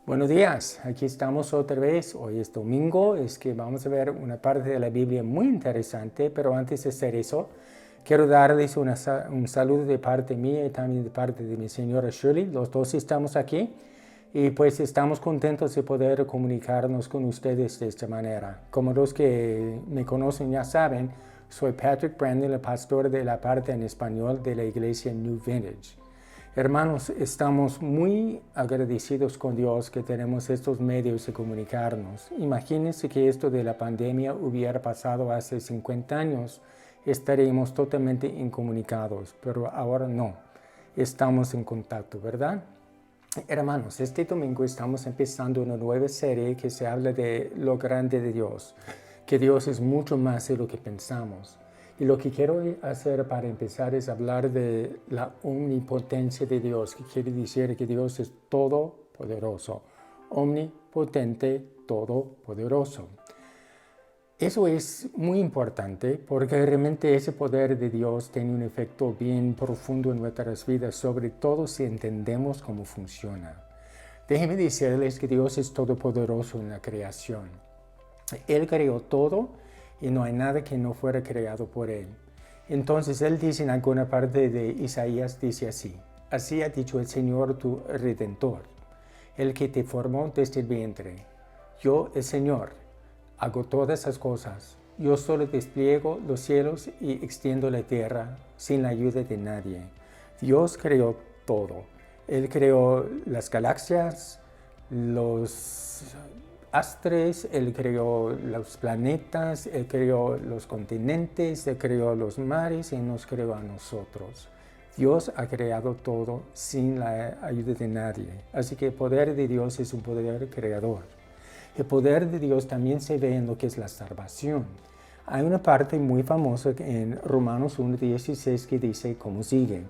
Buenos días, aquí estamos otra vez. Hoy es domingo, es que vamos a ver una parte de la Biblia muy interesante, pero antes de hacer eso, quiero darles un saludo de parte mía y también de parte de mi señora Shirley. Los dos estamos aquí y pues estamos contentos de poder comunicarnos con ustedes de esta manera. Como los que me conocen ya saben, soy Patrick Brandon, el pastor de la parte en español de la iglesia New Vintage. Hermanos, estamos muy agradecidos con Dios que tenemos estos medios de comunicarnos. Imagínense que esto de la pandemia hubiera pasado hace 50 años, estaríamos totalmente incomunicados, pero ahora no, estamos en contacto, ¿verdad? Hermanos, este domingo estamos empezando una nueva serie que se habla de lo grande de Dios, que Dios es mucho más de lo que pensamos. Y lo que quiero hacer para empezar es hablar de la omnipotencia de Dios, que quiere decir que Dios es todopoderoso, omnipotente, todopoderoso. Eso es muy importante porque realmente ese poder de Dios tiene un efecto bien profundo en nuestras vidas, sobre todo si entendemos cómo funciona. Déjenme decirles que Dios es todopoderoso en la creación. Él creó todo y no hay nada que no fuera creado por Él. Entonces Él dice en alguna parte de Isaías, dice así: así ha dicho el Señor tu Redentor, el que te formó desde el vientre. Yo, el Señor, hago todas esas cosas. Yo solo despliego los cielos y extiendo la tierra sin la ayuda de nadie. Dios creó todo. Él creó las galaxias, los astres, Él creó los planetas, Él creó los continentes, Él creó los mares y nos creó a nosotros. Dios ha creado todo sin la ayuda de nadie. Así que el poder de Dios es un poder creador. El poder de Dios también se ve en lo que es la salvación. Hay una parte muy famosa en Romanos 1:16 que dice como sigue: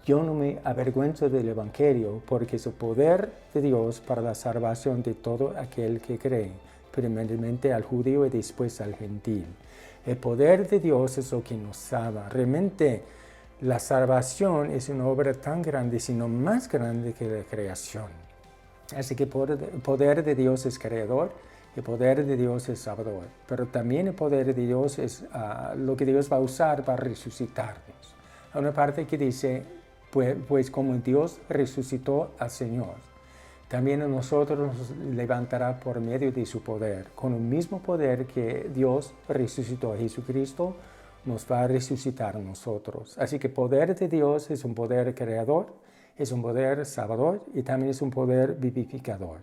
yo no me avergüenzo del Evangelio, porque es el poder de Dios para la salvación de todo aquel que cree, primeramente al judío y después al gentil. El poder de Dios es lo que nos salva. Realmente la salvación es una obra tan grande, sino más grande que la creación. Así que el poder de Dios es creador, el poder de Dios es salvador, pero también el poder de Dios es lo que Dios va a usar para resucitarnos. Hay una parte que dice, pues como Dios resucitó al Señor, también a nosotros nos levantará por medio de su poder. Con el mismo poder que Dios resucitó a Jesucristo, nos va a resucitar a nosotros. Así que el poder de Dios es un poder creador, es un poder salvador y también es un poder vivificador.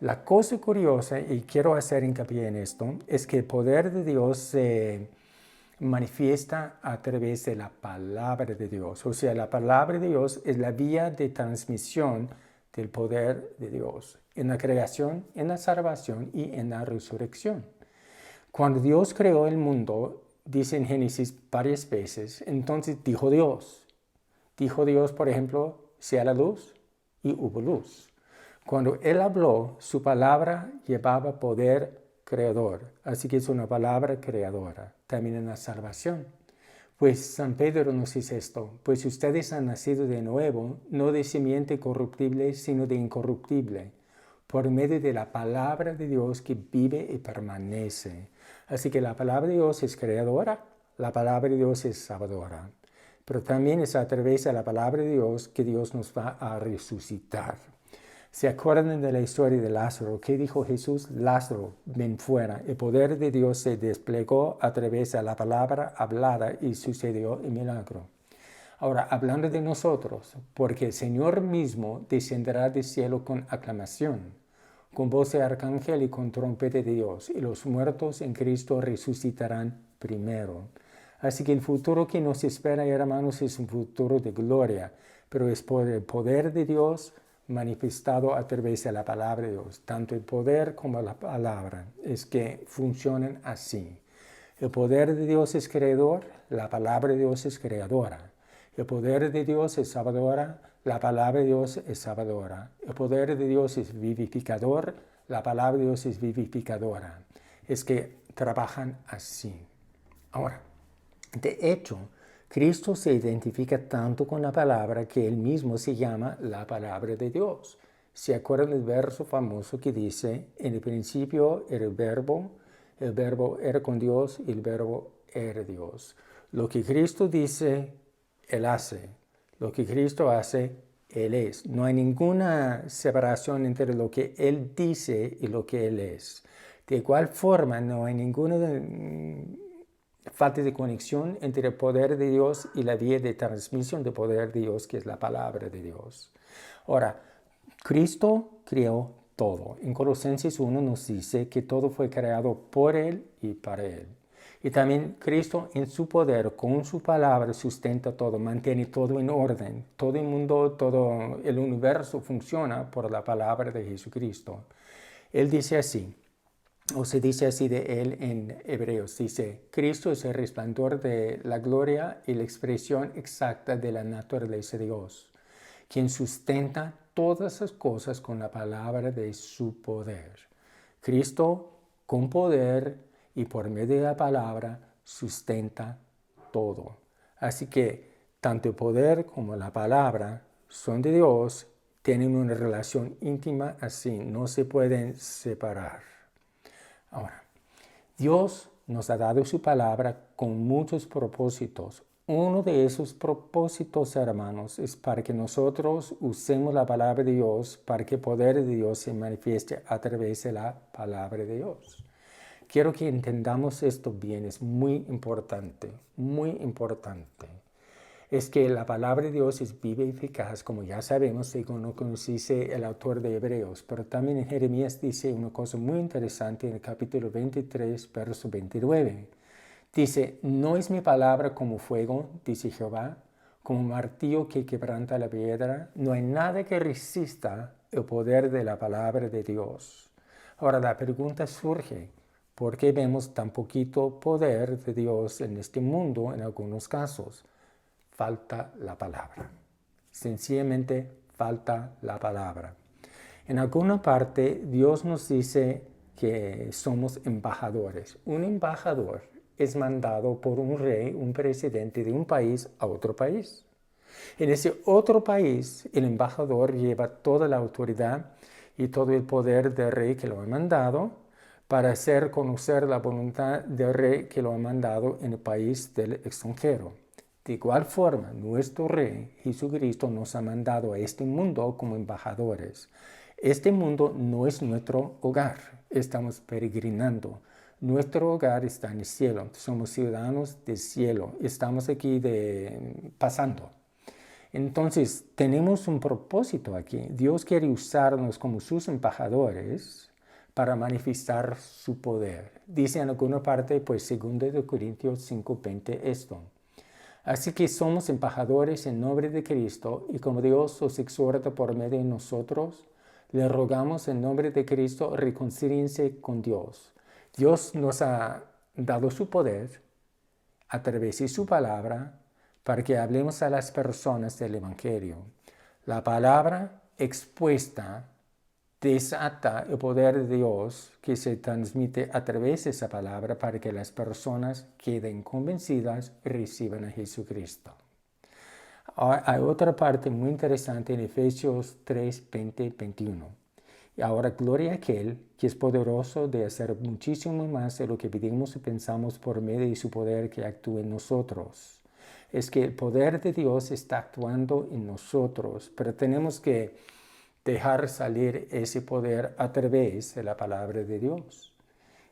La cosa curiosa, y quiero hacer hincapié en esto, es que el poder de Dios se manifiesta a través de la palabra de Dios. O sea, la palabra de Dios es la vía de transmisión del poder de Dios en la creación, en la salvación y en la resurrección. Cuando Dios creó el mundo, dice en Génesis varias veces, entonces dijo Dios. Dijo Dios, por ejemplo, sea la luz, y hubo luz. Cuando Él habló, su palabra llevaba poder creador. Así que es una palabra creadora. También en la salvación. Pues San Pedro nos dice esto: pues ustedes han nacido de nuevo, no de simiente corruptible, sino de incorruptible, por medio de la palabra de Dios que vive y permanece. Así que la palabra de Dios es creadora, la palabra de Dios es salvadora. Pero también es a través de la palabra de Dios que Dios nos va a resucitar. ¿Se acuerdan de la historia de Lázaro? ¿Qué dijo Jesús? Lázaro, ven fuera. El poder de Dios se desplegó a través de la palabra hablada y sucedió el milagro. Ahora, hablando de nosotros, porque el Señor mismo descenderá del cielo con aclamación, con voz de arcángel y con trompeta de Dios, y los muertos en Cristo resucitarán primero. Así que el futuro que nos espera, hermanos, es un futuro de gloria, pero es por el poder de Dios manifestado a través de la palabra de Dios. Tanto el poder como la palabra es que funcionan así. El poder de Dios es creador, la palabra de Dios es creadora. El poder de Dios es salvadora, la palabra de Dios es salvadora. El poder de Dios es vivificador, la palabra de Dios es vivificadora. Es que trabajan así. Ahora, de hecho, Cristo se identifica tanto con la palabra que Él mismo se llama la palabra de Dios. ¿Se acuerdan del verso famoso que dice, en el principio era el verbo era con Dios y el verbo era Dios? Lo que Cristo dice, Él hace. Lo que Cristo hace, Él es. No hay ninguna separación entre lo que Él dice y lo que Él es. De igual forma, no hay ninguna falta de conexión entre el poder de Dios y la vía de transmisión del poder de Dios, que es la palabra de Dios. Ahora, Cristo creó todo. En Colosenses 1 nos dice que todo fue creado por Él y para Él. Y también Cristo en su poder, con su palabra, sustenta todo, mantiene todo en orden. Todo el mundo, todo el universo funciona por la palabra de Jesucristo. Él dice así, o se dice así de Él en Hebreos, dice, Cristo es el resplandor de la gloria y la expresión exacta de la naturaleza de Dios, quien sustenta todas las cosas con la palabra de su poder. Cristo, con poder y por medio de la palabra, sustenta todo. Así que tanto el poder como la palabra son de Dios, tienen una relación íntima así, no se pueden separar. Ahora, Dios nos ha dado su palabra con muchos propósitos. Uno de esos propósitos, hermanos, es para que nosotros usemos la palabra de Dios, para que el poder de Dios se manifieste a través de la palabra de Dios. Quiero que entendamos esto bien, es muy importante, muy importante. Es que la palabra de Dios es viva y eficaz, como ya sabemos, según lo que nos dice el autor de Hebreos. Pero también en Jeremías dice una cosa muy interesante en el capítulo 23, verso 29. Dice, no es mi palabra como fuego, dice Jehová, como martillo que quebranta la piedra. No hay nada que resista el poder de la palabra de Dios. Ahora la pregunta surge, ¿por qué vemos tan poquito poder de Dios en este mundo en algunos casos? Falta la palabra. Sencillamente falta la palabra. En alguna parte Dios nos dice que somos embajadores. Un embajador es mandado por un rey, un presidente de un país a otro país. En ese otro país, el embajador lleva toda la autoridad y todo el poder del rey que lo ha mandado para hacer conocer la voluntad del rey que lo ha mandado en el país del extranjero. De igual forma, nuestro Rey Jesucristo nos ha mandado a este mundo como embajadores. Este mundo no es nuestro hogar, estamos peregrinando. Nuestro hogar está en el cielo, somos ciudadanos del cielo, estamos aquí pasando. Entonces, tenemos un propósito aquí. Dios quiere usarnos como sus embajadores para manifestar su poder. Dice en alguna parte, pues, 2 Corintios 5:20 esto. Así que somos embajadores en nombre de Cristo y como Dios os exhorta por medio de nosotros, le rogamos en nombre de Cristo reconcíliense con Dios. Dios nos ha dado su poder a través de su palabra para que hablemos a las personas del Evangelio. La palabra expuesta desata el poder de Dios que se transmite a través de esa palabra para que las personas queden convencidas y reciban a Jesucristo. Hay otra parte muy interesante en Efesios 3, 20, 21. Y ahora gloria a aquel que es poderoso de hacer muchísimo más de lo que pedimos y pensamos por medio de su poder que actúa en nosotros. Es que el poder de Dios está actuando en nosotros, pero tenemos que dejar salir ese poder a través de la palabra de Dios.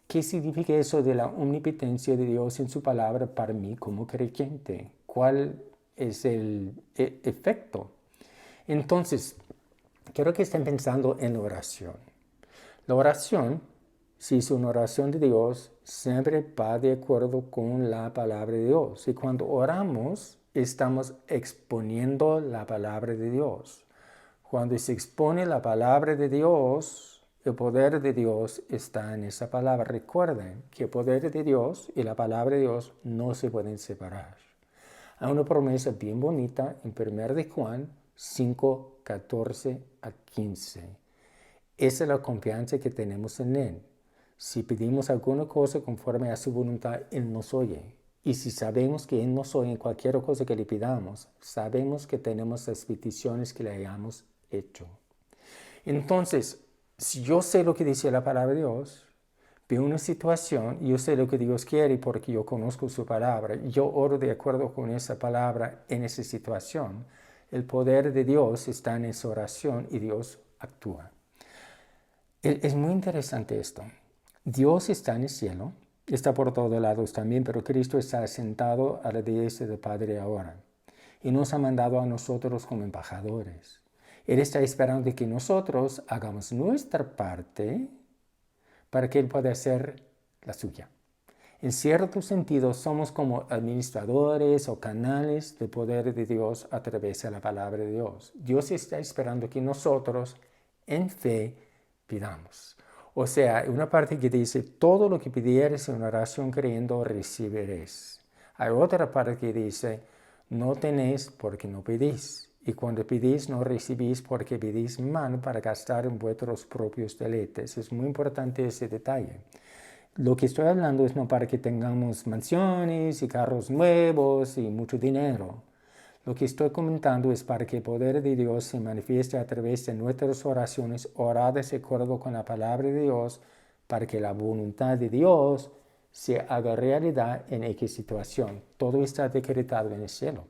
¿Qué significa eso de la omnipotencia de Dios en su palabra para mí como creyente? ¿Cuál es el efecto? Entonces, quiero que estén pensando en la oración. La oración, si es una oración de Dios, siempre va de acuerdo con la palabra de Dios. Y cuando oramos, estamos exponiendo la palabra de Dios. Cuando se expone la palabra de Dios, el poder de Dios está en esa palabra. Recuerden que el poder de Dios y la palabra de Dios no se pueden separar. Hay una promesa bien bonita en 1 de Juan 5, 14 a 15. Esa es la confianza que tenemos en Él. Si pedimos alguna cosa conforme a su voluntad, Él nos oye. Y si sabemos que Él nos oye en cualquier cosa que le pidamos, sabemos que tenemos las peticiones que le hayamos hecho. Entonces, si yo sé lo que dice la palabra de Dios, veo una situación y yo sé lo que Dios quiere porque yo conozco su palabra, yo oro de acuerdo con esa palabra en esa situación, el poder de Dios está en esa oración y Dios actúa. Es muy interesante esto. Dios está en el cielo, está por todos lados también, pero Cristo está sentado a la diestra del Padre ahora y nos ha mandado a nosotros como embajadores. Él está esperando de que nosotros hagamos nuestra parte para que Él pueda hacer la suya. En cierto sentido, somos como administradores o canales del poder de Dios a través de la palabra de Dios. Dios está esperando que nosotros, en fe, pidamos. O sea, una parte que dice, todo lo que pidieres en oración creyendo, recibiréis. Hay otra parte que dice, no tenéis porque no pedís. Y cuando pedís, no recibís porque pedís mal para gastar en vuestros propios deleites. Es muy importante ese detalle. Lo que estoy hablando es no para que tengamos mansiones y carros nuevos y mucho dinero. Lo que estoy comentando es para que el poder de Dios se manifieste a través de nuestras oraciones oradas de acuerdo con la palabra de Dios, para que la voluntad de Dios se haga realidad en X situación. Todo está decretado en el cielo.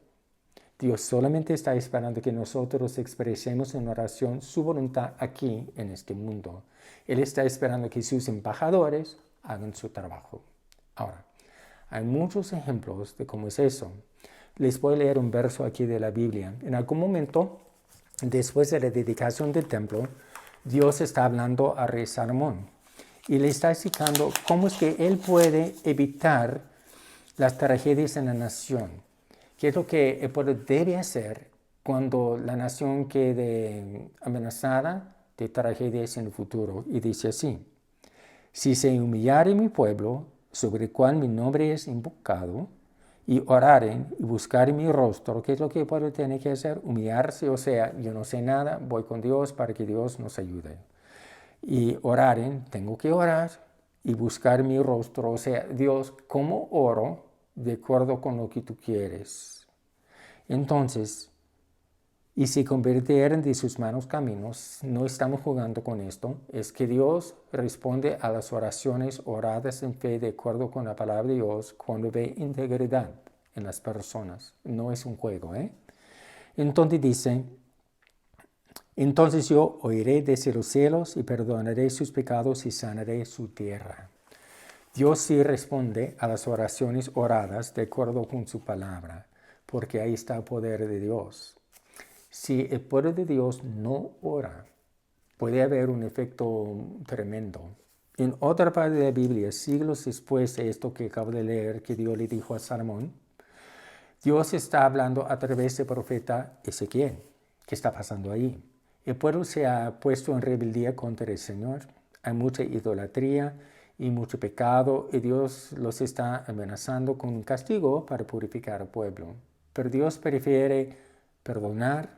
Dios solamente está esperando que nosotros expresemos en oración su voluntad aquí en este mundo. Él está esperando que sus embajadores hagan su trabajo. Ahora, hay muchos ejemplos de cómo es eso. Les voy a leer un verso aquí de la Biblia. En algún momento, después de la dedicación del templo, Dios está hablando a rey Salomón y le está explicando cómo es que él puede evitar las tragedias en la nación. ¿Qué es lo que el pueblo debe hacer cuando la nación quede amenazada de tragedias en el futuro? Y dice así: si se humillare mi pueblo, sobre el cual mi nombre es invocado, y oraren y buscaren mi rostro, ¿qué es lo que el pueblo tiene que hacer? Humillarse, o sea, yo no sé nada, voy con Dios para que Dios nos ayude. Y oraren, tengo que orar y buscar mi rostro, o sea, Dios, ¿cómo oro? De acuerdo con lo que tú quieres. Entonces, y si convirtieran de sus manos caminos, no estamos jugando con esto, es que Dios responde a las oraciones oradas en fe de acuerdo con la palabra de Dios cuando ve integridad en las personas. No es un juego, ¿eh? Entonces dice, entonces yo oiré desde los cielos y perdonaré sus pecados y sanaré su tierra. Dios sí responde a las oraciones oradas de acuerdo con su palabra, porque ahí está el poder de Dios. Si el pueblo de Dios no ora, puede haber un efecto tremendo. En otra parte de la Biblia, siglos después de esto que acabo de leer, que Dios le dijo a Salomón, Dios está hablando a través del profeta Ezequiel. ¿Qué está pasando ahí? El pueblo se ha puesto en rebeldía contra el Señor. Hay mucha idolatría y mucho pecado, y Dios los está amenazando con un castigo para purificar al pueblo. Pero Dios prefiere perdonar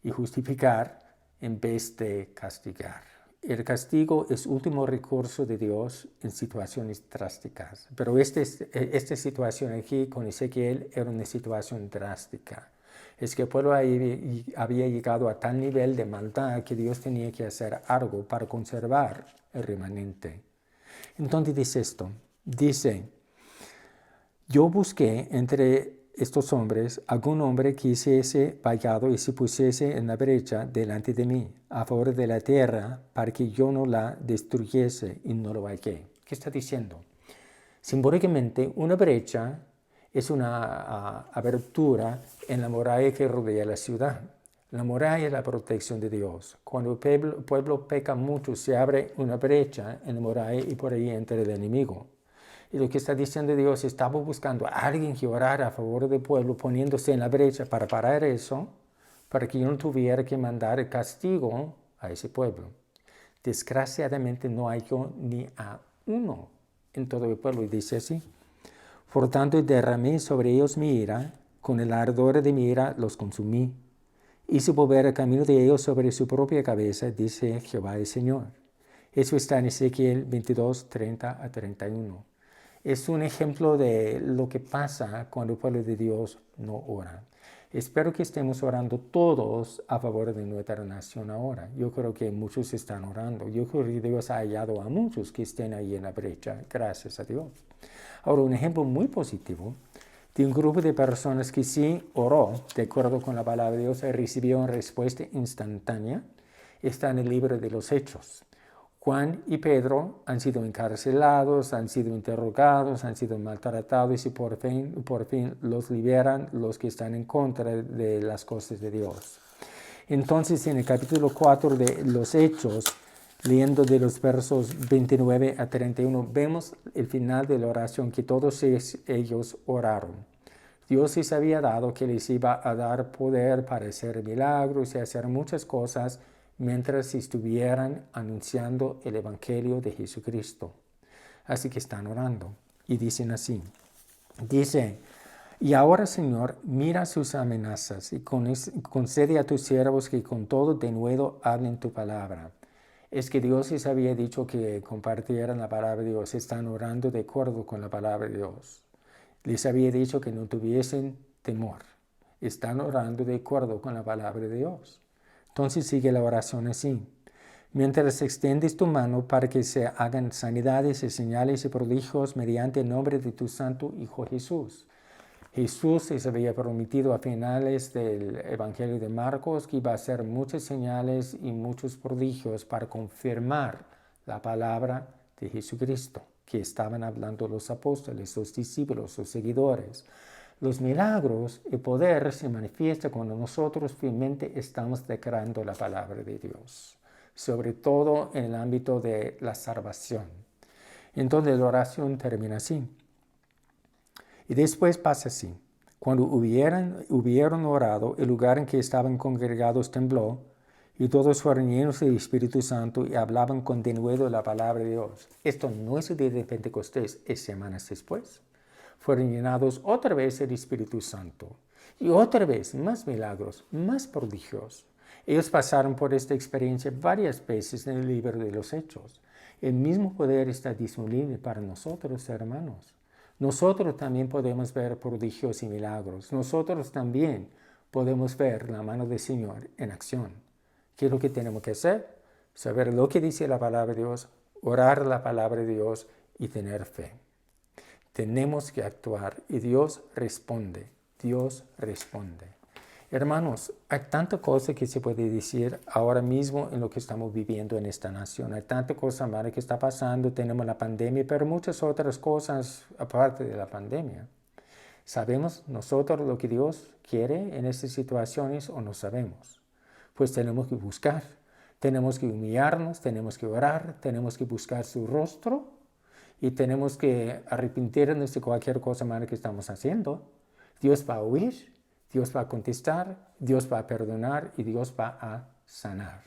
y justificar en vez de castigar. El castigo es último recurso de Dios en situaciones drásticas. Pero esta situación aquí con Ezequiel era una situación drástica. Es que el pueblo había llegado a tal nivel de maldad que Dios tenía que hacer algo para conservar el remanente. Entonces dice esto, dice, yo busqué entre estos hombres algún hombre que hiciese vallado y se pusiese en la brecha delante de mí, a favor de la tierra, para que yo no la destruyese, y no lo hallé. ¿Qué está diciendo? Simbólicamente, una brecha es una abertura en la muralla que rodea la ciudad. La muralla es la protección de Dios. Cuando el pueblo peca mucho, se abre una brecha en la muralla y por ahí entra el enemigo. Y lo que está diciendo Dios, estaba buscando a alguien que orara a favor del pueblo, poniéndose en la brecha para parar eso, para que yo no tuviera que mandar el castigo a ese pueblo. Desgraciadamente no halló ni a uno en todo el pueblo, y dice así: por tanto derramé sobre ellos mi ira, con el ardor de mi ira los consumí. Hice volver el camino de ellos sobre su propia cabeza, dice Jehová el Señor. Eso está en Ezequiel 22, 30 a 31. Es un ejemplo de lo que pasa cuando el pueblo de Dios no ora. Espero que estemos orando todos a favor de nuestra nación ahora. Yo creo que muchos están orando. Yo creo que Dios ha hallado a muchos que estén ahí en la brecha. Gracias a Dios. Ahora, un ejemplo muy positivo de un grupo de personas que sí oró de acuerdo con la palabra de Dios y recibió una respuesta instantánea está en el libro de los Hechos. Juan y Pedro han sido encarcelados, han sido interrogados, han sido maltratados y por fin los liberan los que están en contra de las cosas de Dios. Entonces, en el capítulo 4 de los Hechos, leyendo de los versos 29 a 31, vemos el final de la oración que todos ellos oraron. Dios les había dado que les iba a dar poder para hacer milagros y hacer muchas cosas mientras estuvieran anunciando el Evangelio de Jesucristo. Así que están orando y dicen así. Dice, y ahora, Señor, mira sus amenazas y concede a tus siervos que con todo denuedo hablen tu palabra. Es que Dios les había dicho que compartieran la palabra de Dios. Están orando de acuerdo con la palabra de Dios. Les había dicho que no tuviesen temor. Están orando de acuerdo con la palabra de Dios. Entonces sigue la oración así. Mientras extiendes tu mano para que se hagan sanidades y señales y prodigios mediante el nombre de tu santo Hijo Jesús. Jesús les había prometido a finales del Evangelio de Marcos que iba a hacer muchas señales y muchos prodigios para confirmar la palabra de Jesucristo que estaban hablando los apóstoles, los discípulos, los seguidores. Los milagros y poder se manifiestan cuando nosotros fielmente estamos declarando la palabra de Dios, sobre todo en el ámbito de la salvación. Entonces la oración termina así. Y después pasa así. Cuando hubieron orado, el lugar en que estaban congregados tembló, y todos fueron llenos del Espíritu Santo y hablaban con denuedo la palabra de Dios. Esto no es el día de Pentecostés, es semanas después. Fueron llenados otra vez del Espíritu Santo. Y otra vez, más milagros, más prodigios. Ellos pasaron por esta experiencia varias veces en el libro de los Hechos. El mismo poder está disponible para nosotros, hermanos. Nosotros también podemos ver prodigios y milagros. Nosotros también podemos ver la mano del Señor en acción. ¿Qué es lo que tenemos que hacer? Saber lo que dice la palabra de Dios, orar la palabra de Dios y tener fe. Tenemos que actuar y Dios responde. Dios responde. Hermanos, hay tanta cosa que se puede decir ahora mismo en lo que estamos viviendo en esta nación. Hay tanta cosa mala que está pasando. Tenemos la pandemia, pero muchas otras cosas aparte de la pandemia. ¿Sabemos nosotros lo que Dios quiere en estas situaciones o no sabemos? Pues tenemos que buscar. Tenemos que humillarnos, tenemos que orar, tenemos que buscar su rostro y tenemos que arrepentirnos de cualquier cosa mala que estamos haciendo. Dios va a oír, Dios va a contestar, Dios va a perdonar y Dios va a sanar.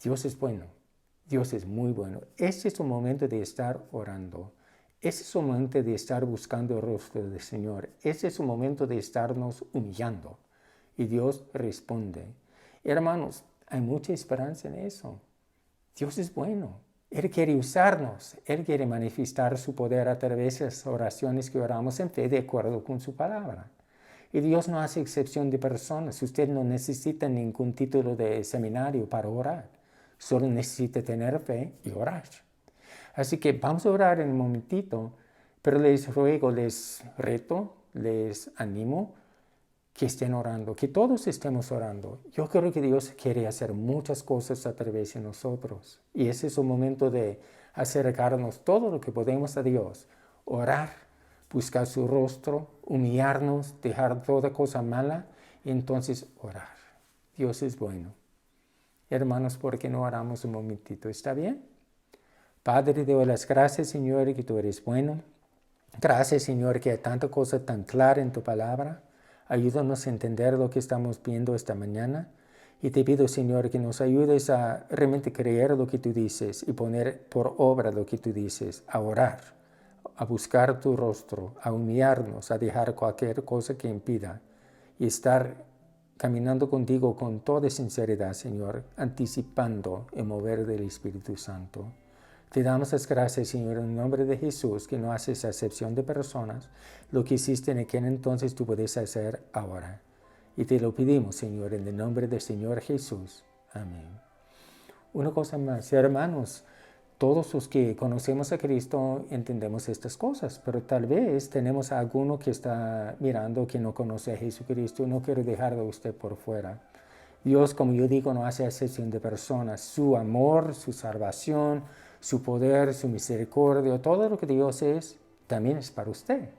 Dios es bueno, Dios es muy bueno. Ese es un momento de estar orando. Ese es un momento de estar buscando el rostro del Señor. Ese es un momento de estarnos humillando. Y Dios responde. Hermanos, hay mucha esperanza en eso. Dios es bueno. Él quiere usarnos. Él quiere manifestar su poder a través de las oraciones que oramos en fe de acuerdo con su palabra. Y Dios no hace excepción de personas. Usted no necesita ningún título de seminario para orar. Solo necesita tener fe y orar. Así que vamos a orar en un momentito, pero les ruego, les reto, les animo que estén orando, que todos estemos orando. Yo creo que Dios quiere hacer muchas cosas a través de nosotros. Y ese es un momento de acercarnos todo lo que podemos a Dios. Orar, buscar su rostro, humillarnos, dejar toda cosa mala y entonces orar. Dios es bueno. Hermanos, ¿por qué no oramos un momentito? ¿Está bien? Padre, te doy las gracias, Señor, que tú eres bueno. Gracias, Señor, que hay tanta cosa tan clara en tu palabra. Ayúdanos a entender lo que estamos viendo esta mañana. Y te pido, Señor, que nos ayudes a realmente creer lo que tú dices y poner por obra lo que tú dices, a orar, a buscar tu rostro, a humillarnos, a dejar cualquier cosa que impida y estar caminando contigo con toda sinceridad, Señor, anticipando el mover del Espíritu Santo. Te damos las gracias, Señor, en el nombre de Jesús, que no haces acepción de personas. Lo que hiciste en aquel entonces, tú puedes hacer ahora. Y te lo pedimos, Señor, en el nombre del Señor Jesús. Amén. Una cosa más, hermanos, todos los que conocemos a Cristo entendemos estas cosas, pero tal vez tenemos a alguno que está mirando que no conoce a Jesucristo y no quiero dejarlo a usted por fuera. Dios, como yo digo, no hace excepción de personas. Su amor, su salvación, su poder, su misericordia, todo lo que Dios es, también es para usted.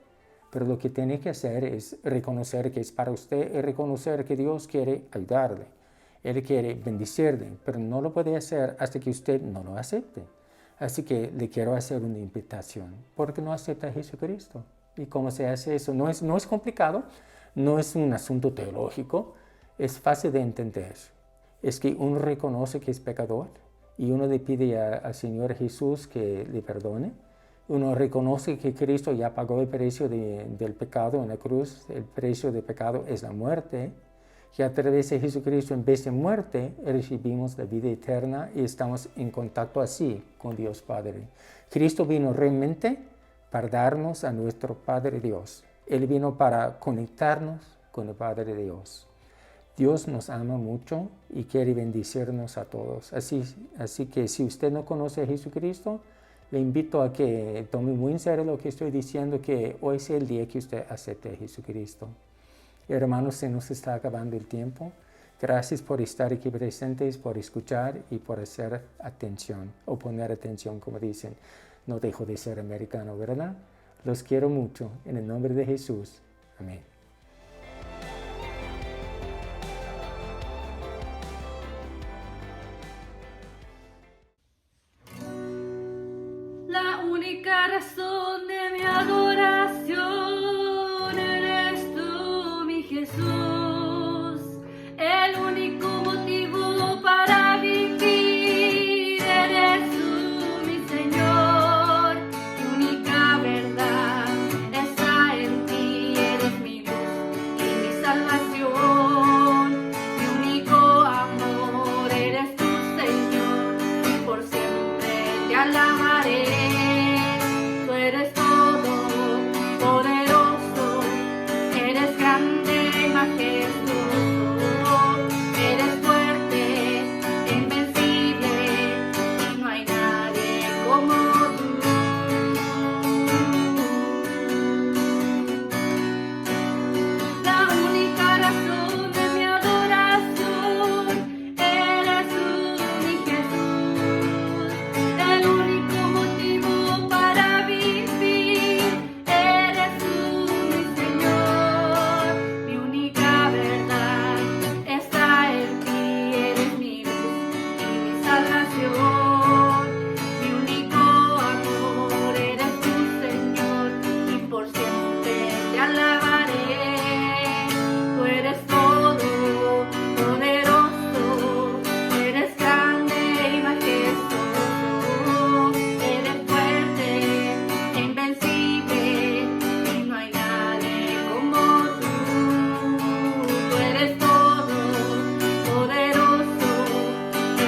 Pero lo que tiene que hacer es reconocer que es para usted y reconocer que Dios quiere ayudarle. Él quiere bendecirle, pero no lo puede hacer hasta que usted no lo acepte. Así que le quiero hacer una invitación. ¿Por qué no acepta a Jesucristo? ¿Y cómo se hace eso? No es complicado, no es un asunto teológico, es fácil de entender. Es que uno reconoce que es pecador y uno le pide al Señor Jesús que le perdone. Uno reconoce que Cristo ya pagó el precio del pecado en la cruz. El precio del pecado es la muerte. Que a través de Jesucristo, en vez de muerte, recibimos la vida eterna y estamos en contacto así con Dios Padre. Cristo vino realmente para darnos a nuestro Padre Dios. Él vino para conectarnos con el Padre Dios. Dios nos ama mucho y quiere bendecirnos a todos. Así que si usted no conoce a Jesucristo, le invito a que tome muy en serio lo que estoy diciendo, que hoy es el día que usted acepte a Jesucristo. Hermanos, se nos está acabando el tiempo. Gracias por estar aquí presentes, por escuchar y por hacer atención o poner atención, como dicen. No dejo de ser americano, ¿verdad? Los quiero mucho. En el nombre de Jesús. Amén. La única razón de mi adoración eres tú, mi Jesús. El único motivo para vivir eres tú, mi Señor. Mi única verdad está en ti, eres mi luz y mi salvación. Mi único amor eres tú, Señor, y por siempre te alabaré. Tú eres todo poderoso, eres grande y majestuoso, eres fuerte, invencible, y no hay nadie como tú. La única razón de mi adoración eres tú, mi Jesús. El único motivo para vivir eres tú, mi Señor. Mi única verdad está en ti, eres mi luz y mi salvación. Mi único amor eres tú, Señor, y por siempre te alabaré. Tú eres todo poderoso, eres grande y majestuoso, eres fuerte, invencible, y no hay nadie como tú. Tú eres todo poderoso,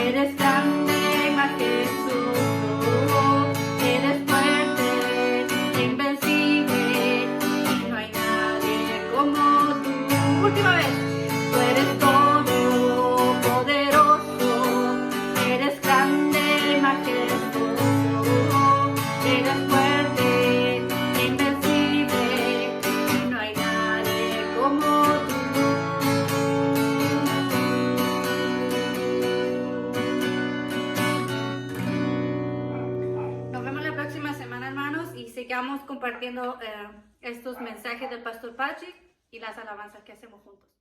eres grande y majestuoso, eres fuerte, invencible, y no hay nadie como tú. Última vez. Tú eres todo poderoso, eres grande y majestuoso, eres fuerte, invencible, y no hay nadie como tú. Nos vemos la próxima semana, hermanos, y sigamos compartiendo estos mensajes del Pastor Patrick y las alabanzas que hacemos juntos.